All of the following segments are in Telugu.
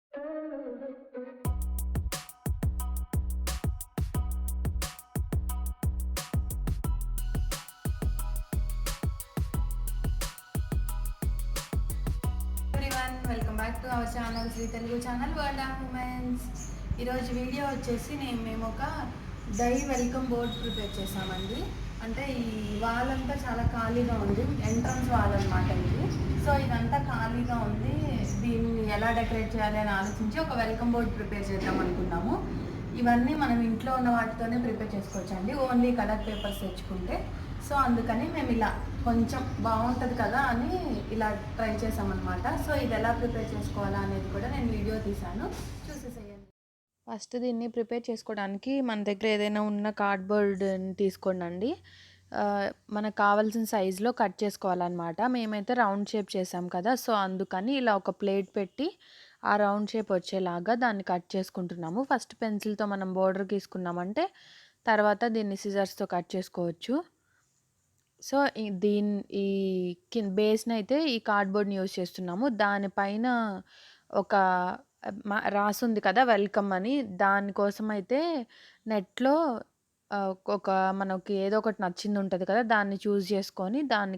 Welcome back to our channel Shri Telugu channel world of women's. ఈరోజు వీడియో వచ్చేసి మేము ఒక డై వెల్కమ్ బోర్డ్ ప్రిపేర్ చేసామండి. అంటే ఈ వాల్ అంతా చాలా ఖాళీగా ఉంది, ఎంట్రన్స్ వాల్ అనమాట ఇది. సో ఇదంతా ఖాళీగా ఉంది, దీన్ని ఎలా డెకరేట్ చేయాలి అని ఆలోచించి ఒక వెల్కమ్ బోర్డ్ ప్రిపేర్ చేద్దాం అనుకున్నాము. ఇవన్నీ మనం ఇంట్లో ఉన్న వాటితోనే ప్రిపేర్ చేసుకోవచ్చండి, ఓన్లీ కలర్ పేపర్స్ తెచ్చుకుంటే. సో అందుకని మేము ఇలా కొంచెం బాగుంటుంది కదా అని ఇలా ట్రై చేసామన్నమాట. సో ఇది ఎలా ప్రిపేర్ చేసుకోవాలా అనేది కూడా నేను వీడియో తీసాను, చూసేసేయండి. ఫస్ట్ దీన్ని ప్రిపేర్ చేసుకోవడానికి మన దగ్గర ఏదైనా ఉన్న కార్డ్బోర్డ్ని తీసుకోండి. మనకు కావాల్సిన సైజులో కట్ చేసుకోవాలన్నమాట. మేమైతే రౌండ్ షేప్ చేసాం కదా, సో అందుకని ఇలా ఒక ప్లేట్ పెట్టి ఆ రౌండ్ షేప్ వచ్చేలాగా దాన్ని కట్ చేసుకుంటున్నాము. ఫస్ట్ పెన్సిల్తో మనం బోర్డర్ గీసుకున్నామంటే తర్వాత దీన్ని సిజర్స్తో కట్ చేసుకోవచ్చు. సో ఈ బేస్ని అయితే ఈ కార్డ్బోర్డ్ని యూజ్ చేస్తున్నాము. దానిపైన ఒక రాసుంది కదా వెల్కమ్ అని, దానికోసం అయితే నెట్లో ఒక మనకి ఏదో ఒకటి నచ్చింది ఉంటుంది కదా, దాన్ని చూస్ చేసుకొని దాన్ని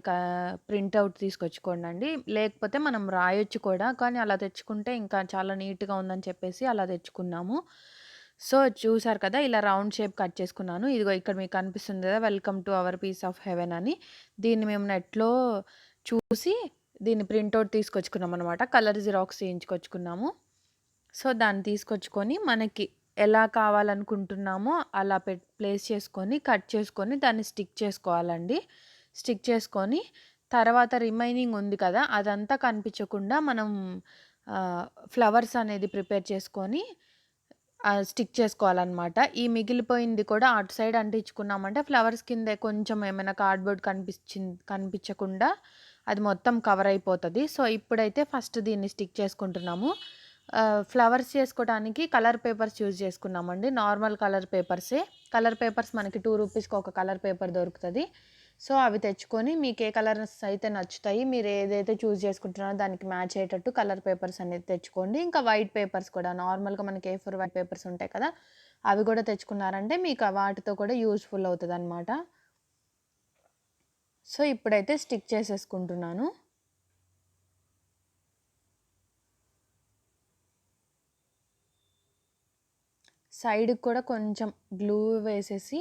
ప్రింట్అవుట్ తీసుకొచ్చుకోండి. లేకపోతే మనం రాయొచ్చు కూడా, కానీ అలా తెచ్చుకుంటే ఇంకా చాలా నీట్గా ఉందని చెప్పేసి అలా తెచ్చుకున్నాము. సో చూసారు కదా, ఇలా రౌండ్ షేప్ కట్ చేసుకున్నాను. ఇదిగో ఇక్కడ మీకు కనిపిస్తుంది కదా welcome to our piece of haven అని. దీన్ని మేము నెట్లో చూసి దీన్ని ప్రింట్అవుట్ తీసుకొచ్చుకున్నాం అనమాట. Colour xerox చేయించుకొచ్చుకున్నాము. సో దాన్ని తీసుకొచ్చుకొని మనకి ఎలా కావాలనుకుంటున్నామో అలా ప్లేస్ చేసుకొని కట్ చేసుకొని దాన్ని స్టిక్ చేసుకోవాలండి. స్టిక్ చేసుకొని తర్వాత రిమైనింగ్ ఉంది కదా, అదంతా కనిపించకుండా మనం ఫ్లవర్స్ అనేది ప్రిపేర్ చేసుకొని స్టిక్ చేసుకోవాలన్నమాట. ఈ మిగిలిపోయింది కూడా అటు సైడ్ అంటించుకున్నామంటే ఫ్లవర్స్ కింద కొంచెం ఏమైనా కార్డ్బోర్డ్ కనిపించకుండా అది మొత్తం కవర్ అయిపోతుంది. సో ఇప్పుడైతే ఫస్ట్ దీన్ని స్టిక్ చేసుకుంటున్నాము. ఫ్లవర్స్ చేసుకోవడానికి కలర్ పేపర్స్ యూజ్ చేసుకున్నామండి, నార్మల్ కలర్ పేపర్సే. కలర్ పేపర్స్ మనకి 2 రూపీస్కి ఒక కలర్ పేపర్ దొరుకుతుంది. సో అవి తెచ్చుకొని మీకు ఏ కలర్స్ అయితే నచ్చుతాయి, మీరు ఏదైతే చూస్ చేసుకుంటున్నారో దానికి మ్యాచ్ అయ్యేటట్టు కలర్ పేపర్స్ అనేది తెచ్చుకోండి. ఇంకా వైట్ పేపర్స్ కూడా నార్మల్గా మనకి A4 వైట్ పేపర్స్ ఉంటాయి కదా, అవి కూడా తెచ్చుకున్నారంటే మీకు వాటితో కూడా యూస్ఫుల్ అవుతుంది అనమాట. సో ఇప్పుడైతే స్టిక్ చేసేసుకుంటున్నాను. సైడ్కి కూడా కొంచెం గ్లూ వేసేసి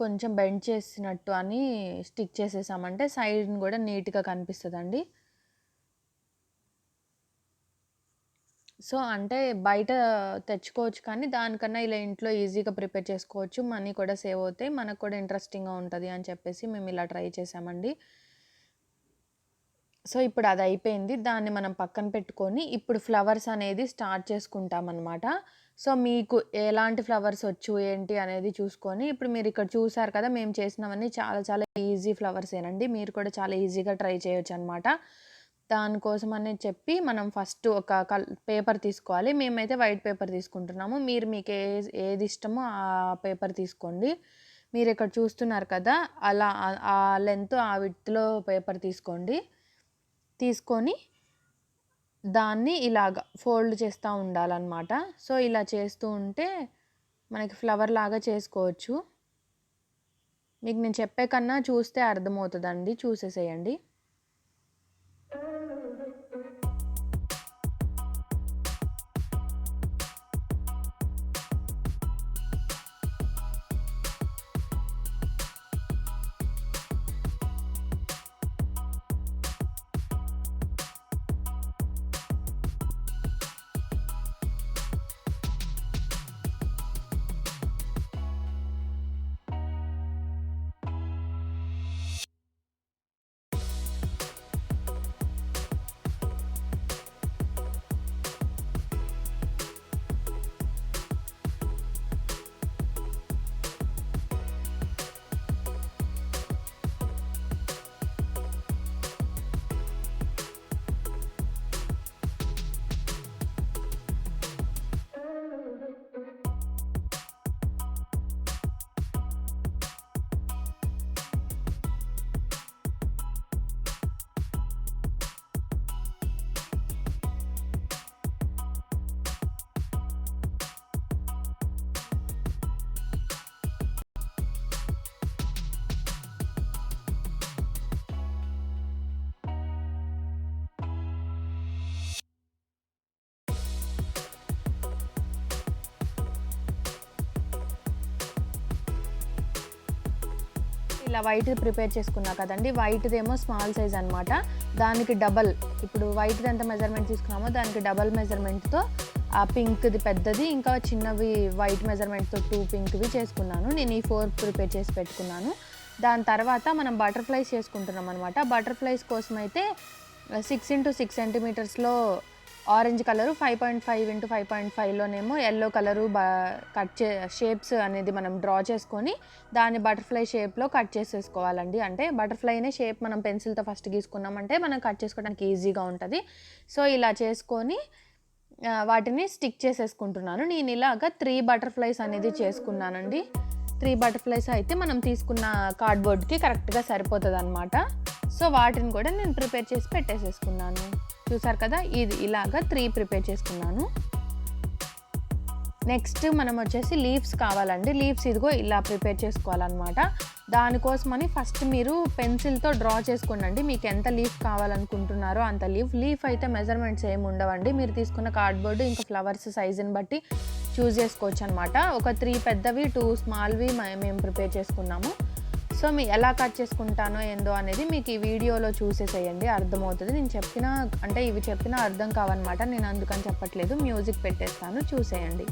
కొంచెం బెండ్ చేసినట్టు అని స్టిక్ చేసేసామంటే సైడ్ని కూడా నీట్గా కనిపిస్తుందండి. సో అంటే బయట తెచ్చుకోవచ్చు, కానీ దానికన్నా ఇలా ఇంట్లో ఈజీగా ప్రిపేర్ చేసుకోవచ్చు, మనీ కూడా సేవ్ అవుతాయి, మనకు కూడా ఇంట్రెస్టింగ్గా ఉంటుంది అని చెప్పేసి మేము ఇలా ట్రై చేసామండి. సో ఇప్పుడు అది అయిపోయింది, దాన్ని మనం పక్కన పెట్టుకొని ఇప్పుడు ఫ్లవర్స్ అనేది స్టార్ట్ చేసుకుంటామన్నమాట. సో మీకు ఎలాంటి ఫ్లవర్స్ వచ్చు ఏంటి అనేది చూసుకొని, ఇప్పుడు మీరు ఇక్కడ చూసారు కదా మేము చేసినవన్నీ చాలా చాలా ఈజీ ఫ్లవర్సేనండి, మీరు కూడా చాలా ఈజీగా ట్రై చేయొచ్చు అనమాట. దానికోసం అనేది చెప్పి మనం ఫస్ట్ ఒక పేపర్ తీసుకోవాలి. మేమైతే వైట్ పేపర్ తీసుకుంటున్నాము, మీరు మీకు ఏది ఇష్టమో ఆ పేపర్ తీసుకోండి. మీరు ఇక్కడ చూస్తున్నారు కదా, అలా ఆ లెంత్ ఆ విడ్త్లో పేపర్ తీసుకోండి. తీసుకొని దాన్ని ఇలాగ ఫోల్డ్ చేస్తూ ఉండాలన్నమాట. సో ఇలా చేస్తూ ఉంటే మనకి ఫ్లవర్ లాగా చేసుకోవచ్చు. మీకు నేను చెప్పే కన్నా చూస్తే అర్థమవుతుందండి, చూసేసేయండి. ఇలా వైట్ ప్రిపేర్ చేసుకున్నా కదండి, వైట్దేమో స్మాల్ సైజ్ అనమాట. దానికి డబల్, ఇప్పుడు వైట్ది ఎంత మెజర్మెంట్ తీసుకున్నామో దానికి డబల్ మెజర్మెంట్తో ఆ పింక్ది పెద్దది, ఇంకా చిన్నవి వైట్ మెజర్మెంట్తో 2 పింక్వి చేసుకున్నాను. నేను ఈ 4 ప్రిపేర్ చేసి పెట్టుకున్నాను. దాని తర్వాత మనం బటర్ఫ్లైస్ చేసుకుంటున్నాం అనమాట. బటర్ఫ్లైస్ కోసం అయితే 6 x 6 సెంటీమీటర్స్లో ఆరెంజ్ కలరు, 5.5 x 5.5లోనేమో ఎల్లో కలరు షేప్స్ అనేది మనం డ్రా చేసుకొని దాన్ని బటర్ఫ్లై షేప్లో కట్ చేసేసుకోవాలండి. అంటే బటర్ఫ్లైనే షేప్ మనం పెన్సిల్తో ఫస్ట్ గీసుకున్నామంటే మనం కట్ చేసుకోవడానికి ఈజీగా ఉంటుంది. సో ఇలా చేసుకొని వాటిని స్టిక్ చేసేసుకుంటున్నాను. నేను ఇలాగా 3 బటర్ఫ్లైస్ అనేది చేసుకున్నానండి. 3 బటర్ఫ్లైస్ అయితే మనం తీసుకున్న కార్డ్బోర్డ్కి కరెక్ట్గా సరిపోతుంది అనమాట. సో వాటిని కూడా నేను ప్రిపేర్ చేసి పెట్టేసేసుకున్నాను. చూసారు కదా, ఇది ఇలాగా 3 ప్రిపేర్ చేసుకున్నాను. నెక్స్ట్ మనం వచ్చేసి లీవ్స్ కావాలండి. లీవ్స్ ఇదిగో ఇలా ప్రిపేర్ చేసుకోవాలన్నమాట. దానికోసమని ఫస్ట్ మీరు పెన్సిల్తో డ్రా చేసుకోండి. మీకు ఎంత లీఫ్ కావాలనుకుంటున్నారో అంత లీఫ్ అయితే మెజర్మెంట్స్ ఏమి ఉండవండి. మీరు తీసుకున్న కార్డ్బోర్డు ఇంకా ఫ్లవర్స్ సైజుని బట్టి చూస్ చేసుకోవచ్చు అనమాట. ఒక 3 పెద్దవి, 2 స్మాల్వి మేము ప్రిపేర్ చేసుకున్నాము. సో ఎలా కట్ చేసుకుంటానో ఏందో అనేది మీకు ఈ వీడియోలో చూసేసేయండి, అర్థమవుతుంది. ఇవి చెప్పినా అర్థం కావన్నమాట. నేను అందుకని చెప్పట్లేదు, మ్యూజిక్ పెట్టేస్తాను, చూసేయండి.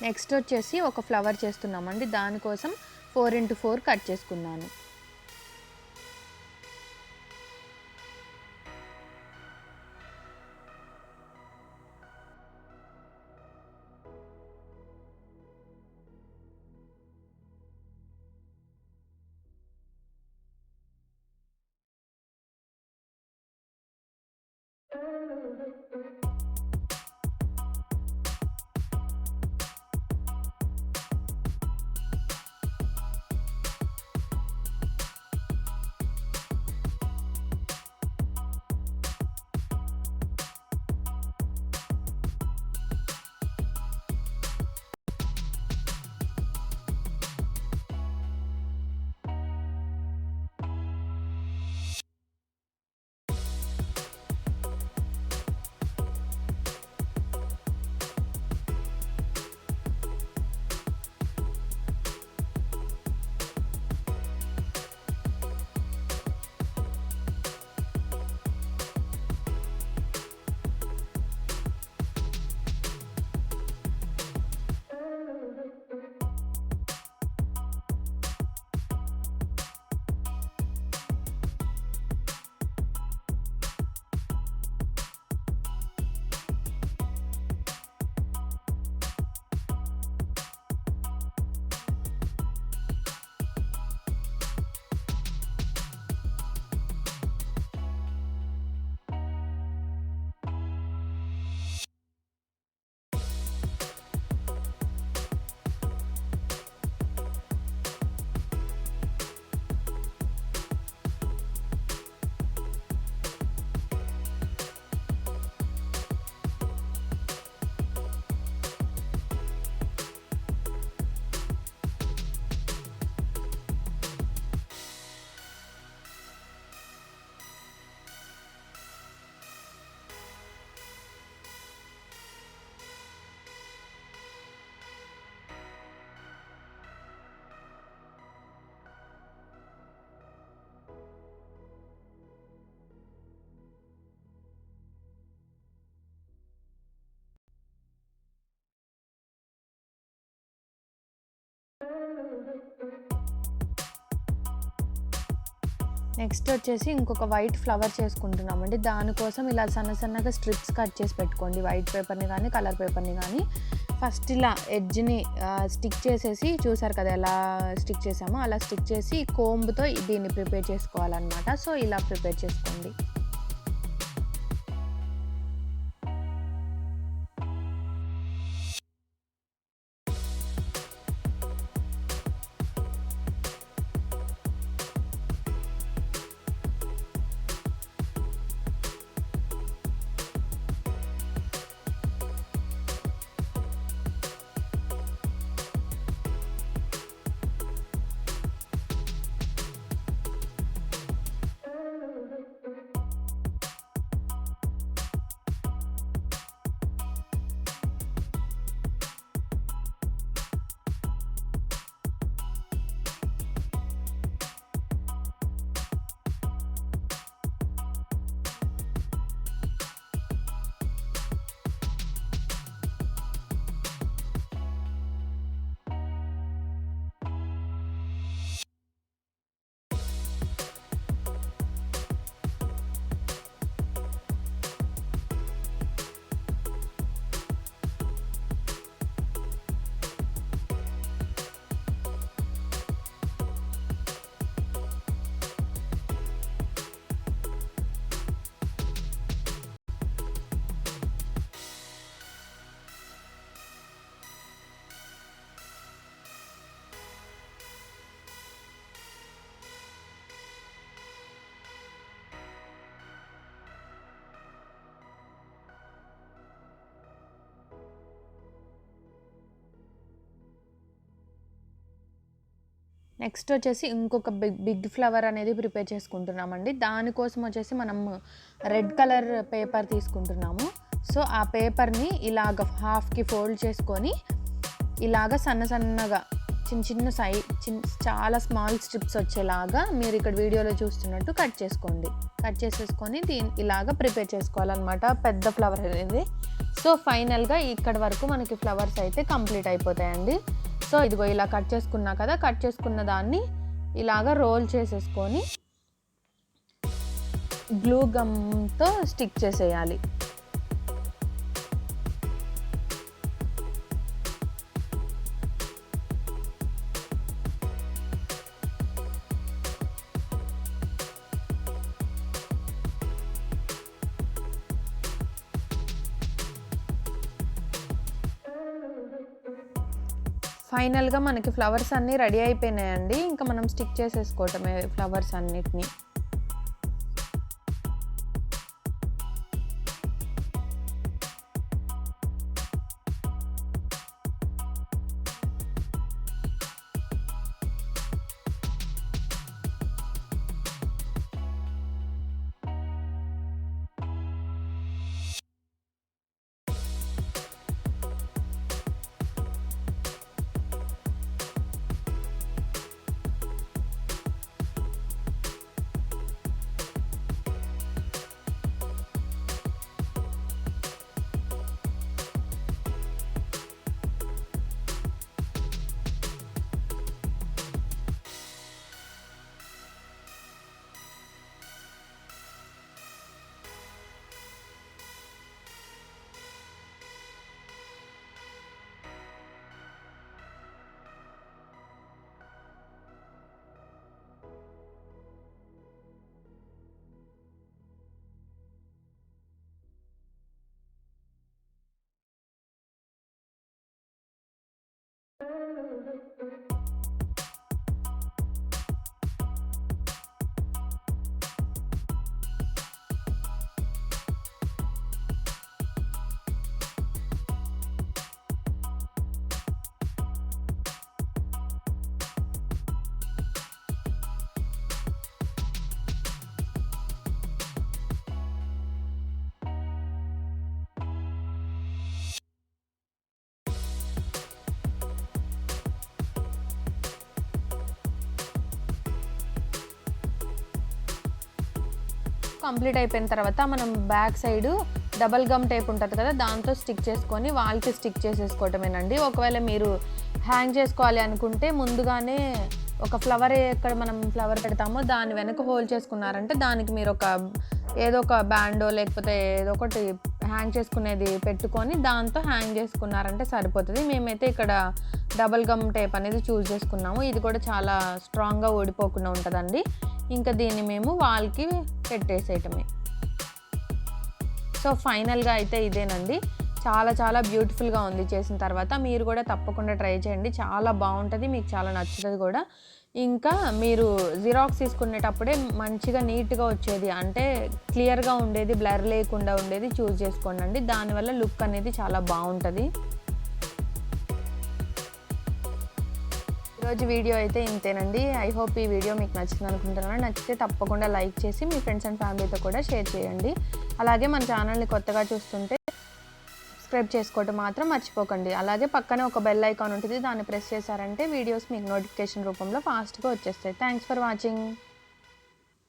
నెక్స్ట్ వచ్చేసి ఒక ఫ్లవర్ చేస్తున్నామండి. దానికోసం 4 x 4 కట్ చేసుకున్నాను. నెక్స్ట్ వచ్చేసి ఇంకొక వైట్ ఫ్లవర్ చేసుకుంటున్నామండి. దానికోసం ఇలా సన్నగా స్ట్రిప్స్ కట్ చేసి పెట్టుకోండి. వైట్ పేపర్ని కానీ కలర్ పేపర్ని కానీ ఫస్ట్ ఇలా ఎడ్జ్ని స్టిక్ చేసేసి, చూసారు కదా ఎలా స్టిక్ చేసామో అలా స్టిక్ చేసి కోంబ్తో దీన్ని ప్రిపేర్ చేసుకోవాలన్నమాట. సో ఇలా ప్రిపేర్ చేసుకోండి. నెక్స్ట్ వచ్చేసి ఇంకొక బిగ్ ఫ్లవర్ అనేది ప్రిపేర్ చేసుకుంటున్నామండి. దానికోసం వచ్చేసి మనం రెడ్ కలర్ పేపర్ తీసుకుంటున్నాము. సో ఆ పేపర్ని ఇలాగ హాఫ్కి ఫోల్డ్ చేసుకొని ఇలాగ సన్నగా చిన్న చాలా స్మాల్ స్ట్రిప్స్ వచ్చేలాగా మీరు ఇక్కడ వీడియోలో చూస్తున్నట్టు కట్ చేసుకోండి. కట్ చేసేసుకొని ఇలాగ ప్రిపేర్ చేసుకోవాలన్నమాట పెద్ద ఫ్లవర్ అనేది. సో ఫైనల్గా ఇక్కడ వరకు మనకి ఫ్లవర్స్ అయితే కంప్లీట్ అయిపోతాయండి. సో ఇదిగో ఇలా కట్ చేసుకున్నా కదా, కట్ చేసుకున్న దాన్ని ఇలాగ రోల్ చేసేసుకొని గ్లూ గమ్తో స్టిక్ చేసేయాలి. ఫైనల్గా మనకి ఫ్లవర్స్ అన్నీ రెడీ అయిపోయినాయండి. ఇంకా మనం స్టిక్ చేసేసుకోవటమే ఫ్లవర్స్ అన్నిటిని. కంప్లీట్ అయిపోయిన తర్వాత మనం back side double gum tape ఉంటుంది కదా, దాంతో స్టిక్ చేసుకొని వాల్కి స్టిక్ చేసేసుకోవటమేనండి. ఒకవేళ మీరు హ్యాంగ్ చేసుకోవాలి అనుకుంటే ముందుగానే ఒక ఫ్లవర్ ఎక్కడ మనం ఫ్లవర్ పెడతామో దాని వెనక హోల్ చేసుకున్నారంటే దానికి మీరు ఏదో ఒక బ్యాండో లేకపోతే ఏదో ఒకటి హ్యాంగ్ చేసుకునేది పెట్టుకొని దాంతో హ్యాంగ్ చేసుకున్నారంటే సరిపోతుంది. మేమైతే ఇక్కడ డబల్ గమ్ టేప్ అనేది చూస్ చేసుకున్నాము. ఇది కూడా చాలా స్ట్రాంగ్గా ఊడిపోకుండా ఉంటుందండి. ఇంకా దీన్ని మేము వాల్కి పెట్టేసేయటమే. సో ఫైనల్గా అయితే ఇదేనండి. చాలా చాలా బ్యూటిఫుల్గా ఉంది చేసిన తర్వాత. మీరు కూడా తప్పకుండా ట్రై చేయండి, చాలా బాగుంటుంది, మీకు చాలా నచ్చుతుంది కూడా. ఇంకా మీరు జిరాక్స్ తీసుకునేటప్పుడే మంచిగా నీట్గా వచ్చేది, అంటే క్లియర్గా ఉండేది, బ్లర్ లేకుండా ఉండేది చూస్ చేసుకోండి. దానివల్ల లుక్ అనేది చాలా బాగుంటుంది. ఈరోజు వీడియో అయితే ఇంతేనండి. ఐ హోప్ ఈ వీడియో మీకు నచ్చింది అనుకుంటున్నాను. నచ్చితే తప్పకుండా లైక్ చేసి మీ ఫ్రెండ్స్ అండ్ ఫ్యామిలీతో కూడా షేర్ చేయండి. అలాగే మన ఛానల్ని కొత్తగా చూస్తుంటే సబ్స్క్రైబ్ చేసుకోవడం మాత్రం మర్చిపోకండి. అలాగే పక్కనే ఒక బెల్ ఐకాన్ ఉంటుంది, దాన్ని ప్రెస్ చేశారంటే వీడియోస్ మీకు నోటిఫికేషన్ రూపంలో ఫాస్ట్గా వచ్చేస్తాయి. Thanks for watching.